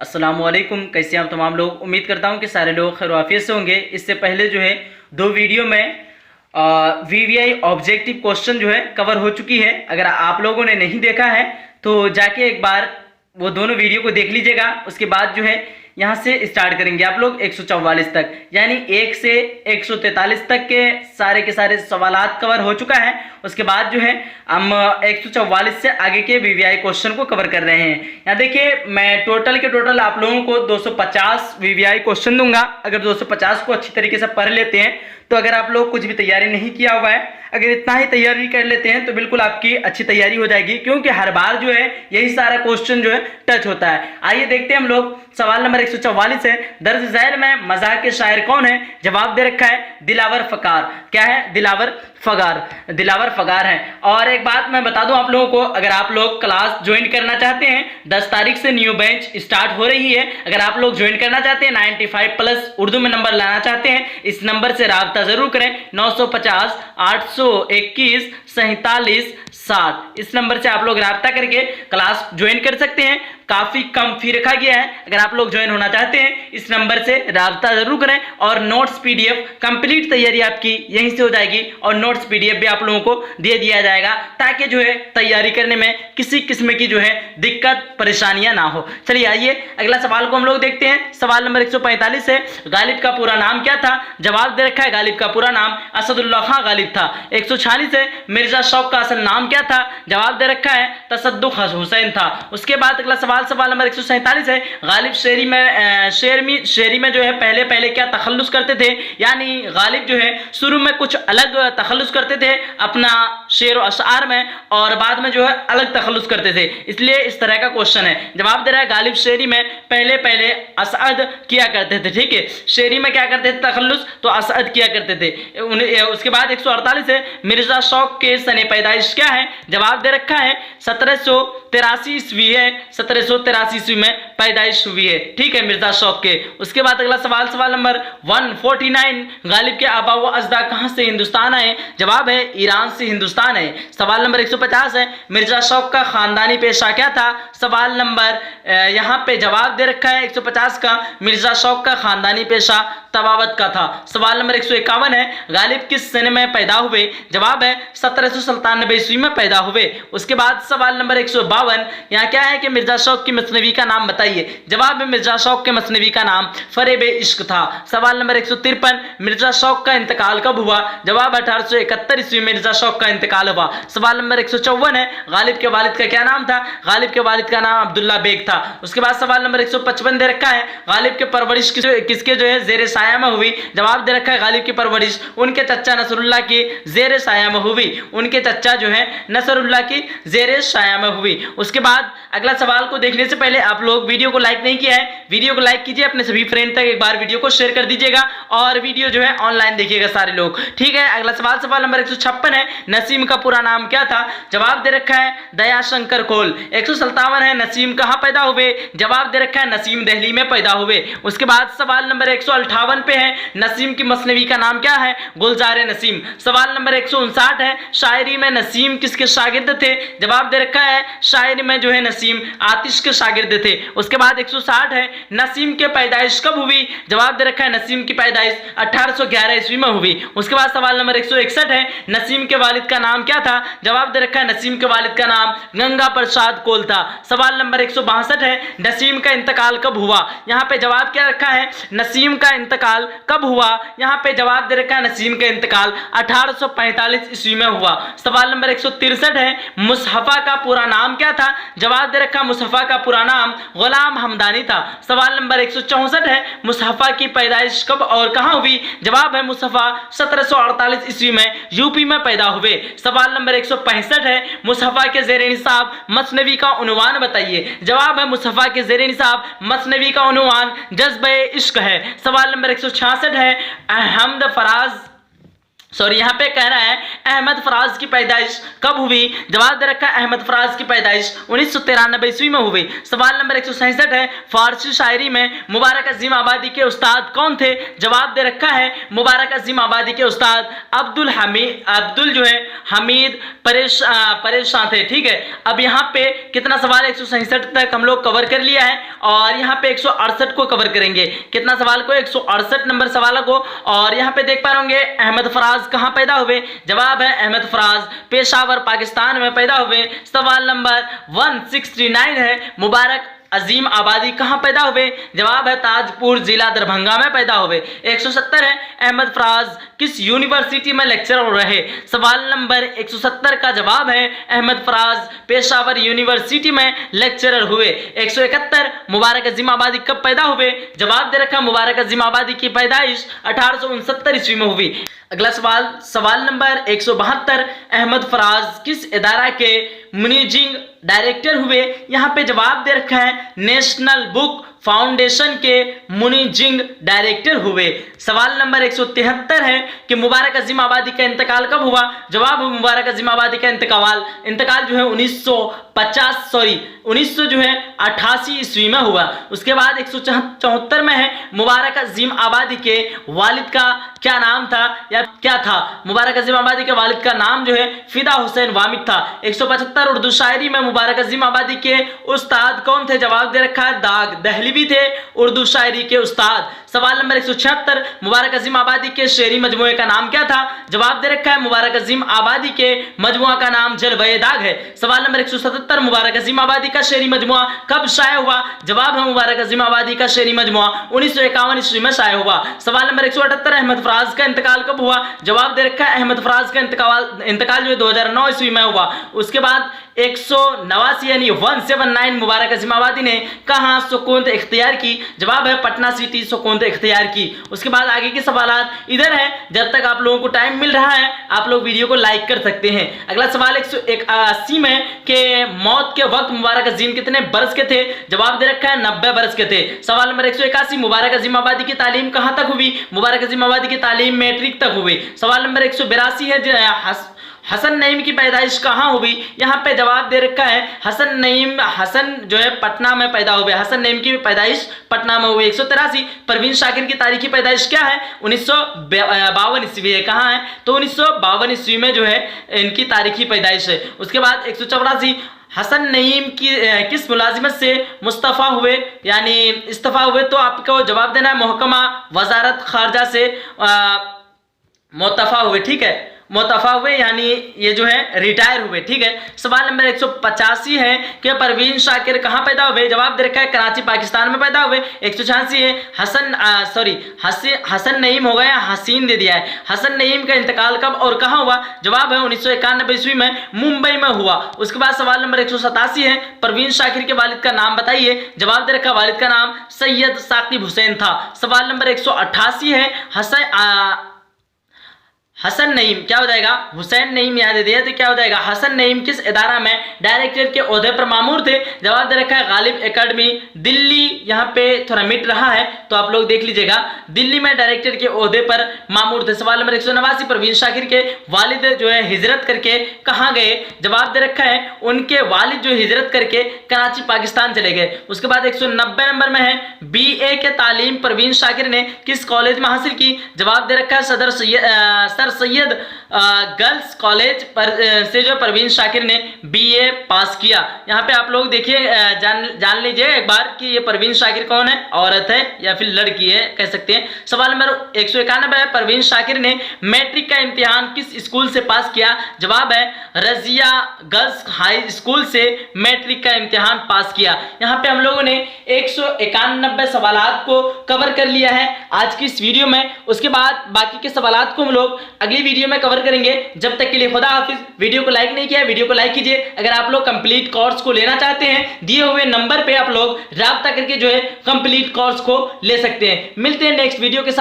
अस्सलामुअलैकुम, कैसे हैं आप तमाम लोग। उम्मीद करता हूं कि सारे लोग खैर आफियत से होंगे। इससे पहले जो है 2 वीडियो में वीवीआई ऑब्जेक्टिव क्वेश्चन जो है कवर हो चुकी है। अगर आप लोगों ने नहीं देखा है तो जाके एक बार वो दोनों वीडियो को देख लीजिएगा। उसके बाद जो है यहाँ से स्टार्ट करेंगे आप लोग 144 तक, यानी 1 से 143 तक के सारे सवालात कवर हो चुका है। उसके बाद जो है हम 144 से आगे के वीवीआई क्वेश्चन को कवर कर रहे हैं। यहाँ देखिए, मैं टोटल आप लोगों को 250 वीवीआई क्वेश्चन दूंगा। अगर 250 को अच्छी तरीके से पढ़ लेते हैं तो अगर आप लोग कुछ भी तैयारी नहीं किया हुआ है, अगर इतना ही तैयारी कर लेते हैं तो बिल्कुल आपकी अच्छी तैयारी हो जाएगी, क्योंकि हर बार जो है यही सारा क्वेश्चन जो है टच होता है। आइए देखते हैं हम लोग। सवाल नंबर 144 है, दर्ज झैल में मज़ाह के शायर कौन है? जवाब दे रखा है दिलावर फकार। क्या है? दिलावर फगार है। और एक बात मैं बता दूं आप लोगों को, अगर आप लोग क्लास ज्वाइन करना चाहते हैं, 10 तारीख से न्यू बैच स्टार्ट हो रही है। अगर आप लोग ज्वाइन करना चाहते हैं, 95+ उर्दू में नंबर लाना चाहते हैं, इस नंबर से राब्ता जरूर करें। 950 821 47 7 इस नंबर से आप लोग राब्ता करके क्लास ज्वाइन कर सकते हैं। काफी कम फी रखा गया है। अगर आप लोग ज्वाइन होना चाहते हैं, इस नंबर से राब्ता जरूर करें। और नोट्स पीडीएफ कंप्लीट तैयारी आपकी यहीं से हो जाएगी, और नोट्स पीडीएफ भी आप लोगों को दे दिया जाएगा, ताकि जो है तैयारी करने में किसी किस्म की जो है दिक्कत परेशानियां ना हो। चलिए आइए अगला सवाल को हम लोग देखते हैं। सवाल नंबर 145 है, गालिब का पूरा नाम क्या था? जवाब दे रखा है गालिब का पूरा नाम असदुल्लाह खां गालिब था। 146 है, मिर्जा शौक का असल नाम क्या था? जवाब दे रखा है तसद्दुक हुसैन था। उसके बाद अगला सवाल नंबर 147 है, गालिब शेरी में जो है पहले क्या तखल्लुस करते थे? यानी गालिब जो है शुरू में कुछ अलग तखल्लुस करते थे अपना शेर और अशआर में, और बाद में जो है अलग तखल्लुस करते थे, इसलिए इस तरह का क्वेश्चन है। जवाब दे रहा है गालिब शेरी में पहले असअद किया करते थे। ठीक है, शेरी में क्या करते थे तखल्लुस, तो असअद किया करते थे। उसके बाद 148 है, मिर्जा शौक के सने पैदाइश क्या है? जवाब दे रखा है 1783 ईस्वी है। 1783 ईस्वी में पैदाइश हुई है। ठीक है, मिर्जा शौक के। उसके बाद अगला सवाल नंबर 149, गालिब के आबा व अजदा कहां से हिंदुस्तान आए? जवाब है ईरान से हिंदुस्तान है। सवाल नंबर 150 है, मिर्जा शौक का खानदानी पेशा क्या था? सवाल नंबर यहां पे जवाब दे रखा है 150 का, मिर्जा शौक का खानदानी पेशा तबावत का था। सवाल नंबर 151 है, गालिब किस सन में पैदा हुए? जवाब है 1797 ईस्वी में पैदा हुए। उसके बाद सवाल नंबर 152, यहाँ क्या है कि मिर्जा शौक की मसनवी का नाम बताइए। जवाब है मिर्जा शौक के मसनवी का नाम फरेब इश्क था। सवाल नंबर 153, मिर्जा शौक का इंतकाल कब हुआ? जवाब 1871 ईस्वी में मिर्जा शौक का इंतकाल हुआ। सवाल नंबर 154 है, गालिब के वालिद का क्या नाम था? गालिब के वालिद का नाम अब्दुल्ला बेग था। उसके बाद सवाल नंबर 155 दे रखा है, गालिब के परवरिश किसके जो है जेर साया में हुई? जवाब दे रखा है गालिब की परवरिश उनके चचा नसरुल्लाह की जेर साया में हुई। उनके चचा जो है नसरुल्लाह की जेर साया में हुई। उसके बाद अगला सवाल को देखने से पहले आप लोग वीडियो को लाइक नहीं किया है, वीडियो को लाइक कीजिए, अपने सभी फ्रेंड तक एक बार वीडियो को शेयर कर दीजिएगा, और वीडियो जो है ऑनलाइन देखिएगा सारे लोग। ठीक है, अगला सवाल नंबर 156 है, नसीम का पूरा नाम क्या था? जवाब दे रखा है दयाशंकर कोल। 157 है, नसीम कहां पैदा हुए? जवाब दे रखा है नसीम दिल्ली में पैदा हुए। उसके बाद सवाल नंबर 158 पे है, नसीम की मसनवी का नाम क्या है? गुलजार नसीम। सवाल नंबर 159 है, शायरी में नसीम किसके शागिर्द थे? जवाब दे रखा है शायरी में जो है नसीम आतिश के शागिर्द थे। उसके बाद 160 है, नसीम के पैदाइश कब हुई? जवाब दे रखा है नसीम की पैदाइश 1811 ईस्वी में हुई। उसके बाद सवाल नंबर 161 है, नसीम के वालिद का नाम क्या था? जवाब दे रखा है नसीम के वालिद का नाम गंगा प्रसाद कोल था। सवाल नंबर 162 है, नसीम का इंतकाल कब हुआ? यहाँ पे जवाब क्या रखा है? नसीम का इंतकाल कब हुआ? यहाँ पे जवाब दे रखा है नसीम का इंतकाल 1845 ईस्वी में हुआ। सवाल नंबर 163 है, मुसहफा का पूरा नाम क्या था? जवाब दे रखा मुसहफा का पूरा नाम गुलाम हमदानी था। सवाल नंबर 164 है, मुसहफा की पैदाइश कब और कहां हुई? जवाब है मुसहफा 1748 ईस्वी में यूपी में पैदा हुए। सवाल नंबर 165 है, मुसहफा के जेर निसाब मसनवी का उन्वान बताइए। जवाब है मुसहफा के जेर निसाब मसनवी का उन्वान जज्बे इश्क है। सवाल नंबर 166 है, हमद फराज सॉरी, यहाँ पे कह रहा है अहमद फराज की पैदाइश कब हुई। जवाब दे रखा है अहमद फराज की पैदाइश 1993 ईस्वी में हुई। सवाल नंबर 167 है, फारसी शायरी में मुबारक अजीम आबादी के उस्ताद कौन थे। जवाब दे रखा है मुबारक अजीम आबादी के उस्ताद अब्दुल जो है हमीद परेशान थे। ठीक है, अब यहाँ पे कितना सवाल 167 तक हम लोग कवर कर लिया है और यहाँ पे 168 को कवर करेंगे। कितना सवाल को, 168 नंबर सवालों को। और यहाँ पे देख पा रहे होंगे अहमद फराज कहां पैदा हुए। जवाब है अहमद फराज पेशावर पाकिस्तान में पैदा हुए। सवाल नंबर 169 है, मुबारक अजीम आबादी कहां पैदा हुए। जवाब है ताजपुर जिला दरभंगा में पैदा हुए। 170 है, अहमद फराज किस यूनिवर्सिटी में लेक्चरर रहे। सवाल नंबर 170 का जवाब है अहमद फराज पेशावर यूनिवर्सिटी में लेक्चरर हुए। 171 मुबारक अजीम आबादी कब पैदा हुए। जवाब दे रखा मुबारक अजीम आबादी की पैदाइश 1869 ईस्वी में हुई। अगला सवाल नंबर 172, अहमद फराज किस इदारा के मैनेजिंग डायरेक्टर हुए। यहाँ पे जवाब दे रखा है नेशनल बुक फाउंडेशन के मैनेजिंग डायरेक्टर हुए। सवाल नंबर 173 है कि मुबारक अजीम आबादी का इंतकाल कब हुआ। जवाब मुबारक अजीम आबादी का इंतकाल जो है 1988 ईस्वी में हुआ। उसके बाद 174 में है, मुबारक अजीम आबादी के वालिद का क्या नाम था या क्या था। मुबारक अजीम आबादी के वालिद का नाम जो है फिदा हुसैन वामिद था। 175 उर्दू शायरी में मुबारक अजीम आबादी के उस्ताद कौन थे। जवाब दे रखा है दाग दहलवी थे उर्दू शायरी के उस्ताद। सवाल नंबर 176, मुबारक अजीम आबादी के शेरी मजमुए का नाम क्या था। जवाब दे रखा है मुबारक अजीम आबादी के मजमुआ का नाम जलवे दाग है। सवाल नंबर 177, मुबारक अजीम आबादी का शेरी मजमुआ कब शाया हुआ। जवाब है मुबारक अजीम आबादी का शेरी मजमुआ 1951 ईस्वी में शाया हुआ। सवाल नंबर 178, अहमद फराज का इंतकाल कब हुआ। जवाब दे रखा है अहमद फराज का इंतकाल जो है 2009 ईस्वी में हुआ। उसके बाद 189 यानी 179 मुबारक अजीम आबादी ने कहां सुकूनत इख्तियार की। जवाब है पटना सिटी सुकूनत इख्तियार की। उसके बाद आगे के सवाल इधर है। जब तक आप लोगों को टाइम मिल रहा है आप लोग वीडियो को लाइक कर सकते हैं। अगला सवाल 181 में के मौत के वक्त मुबारक अजीम कितने बरस के थे। जवाब दे रखा है 90 बरस के थे। सवाल नंबर 181, मुबारक अजीम आबादी की तालीम कहां तक हुई। मुबारक अजीम आबादी की तालीम मैट्रिक तक हुई। सवाल नंबर 182 है, हसन नईम की पैदाइश कहाँ हुई। यहाँ पे जवाब दे रखा है हसन जो है पटना में पैदा हुए। हसन नईम की पैदाइश पटना में हुई। 183, परवीन शाकिर की तारीखी पैदाइश क्या है। 1952 ईस्वी है। कहाँ है तो 1952 ईस्वी में जो है इनकी तारीखी पैदाइश है। उसके बाद 184, हसन नईम की किस मुलाजिमत से मुस्तफ़ा हुए यानी इस्तीफा हुए। तो आपको जवाब देना है महकमा वजारत खारजा से मुस्तफ़ा हुए। ठीक है, मुतफा हुए यानी ये जो है रिटायर हुए। ठीक है, सवाल नंबर 185 है कि परवीन शाकिर कहाँ पैदा हुए। जवाब दे रखा है कराची पाकिस्तान में पैदा हुए। 186 है, हसन नईम हो गया, हसीन दे दिया है। हसन नईम का इंतकाल कब और कहाँ हुआ। जवाब है 1991 ईस्वी में मुंबई में हुआ। उसके बाद सवाल नंबर 187 है, परवीन शाकिर के वालिद का नाम बताइए। जवाब दे रखा वालिद का नाम सैयद साकिब हुसैन था। सवाल नंबर 188 है, हसन नईम क्या हो जाएगा, हुसैन नईम याद दे दिया तो क्या हो जाएगा। हसन नईम किस इदारा में डायरेक्टर के ओहदे पर मामूर थे। जवाब दे रखा है गालिब एकेडमी दिल्ली। यहाँ पे थोड़ा मिट रहा है तो आप लोग देख लीजिएगा, दिल्ली में डायरेक्टर के ओहदे पर मामूर थे। सवाल नंबर 189, परवीन शाकिर के वालिद जो है हिजरत करके कहाँ गए। जवाब दे रखा है उनके वालिद जो हिजरत करके कराची पाकिस्तान चले गए। उसके बाद 190 नंबर में है, BA के तालीम परवीन शाकिर ने किस कॉलेज में हासिल की। जवाब दे रखा है सर सैयद गर्ल्स कॉलेज पर से जो परवीन शाकिर ने BA पास किया। यहाँ पे आप लोग देखिए जान लीजिए एक बार कि ये परवीन शाकिर कौन है, औरत है या फिर लड़की है कह सकते हैं। सवाल नंबर 191 है, परवीन शाकिर ने मैट्रिक का इम्तिहान किस स्कूल से पास किया। जवाब है रजिया गर्ल्स हाई स्कूल से मैट्रिक का इम्तिहान पास किया। यहाँ पे हम लोगों ने 191 सवालात को कवर कर लिया है आज की इस वीडियो में। उसके बाद बाकी के सवालात को हम लोग अगली वीडियो में कवर करेंगे। जब तक के लिए खुदा हाफिज। वीडियो को लाइक नहीं किया वीडियो को लाइक कीजिए। अगर आप लोग कंप्लीट कोर्स को लेना चाहते हैं दिए हुए नंबर पे आप लोग राब्ता करके जो है कंप्लीट कोर्स को ले सकते हैं। मिलते हैं नेक्स्ट वीडियो के साथ।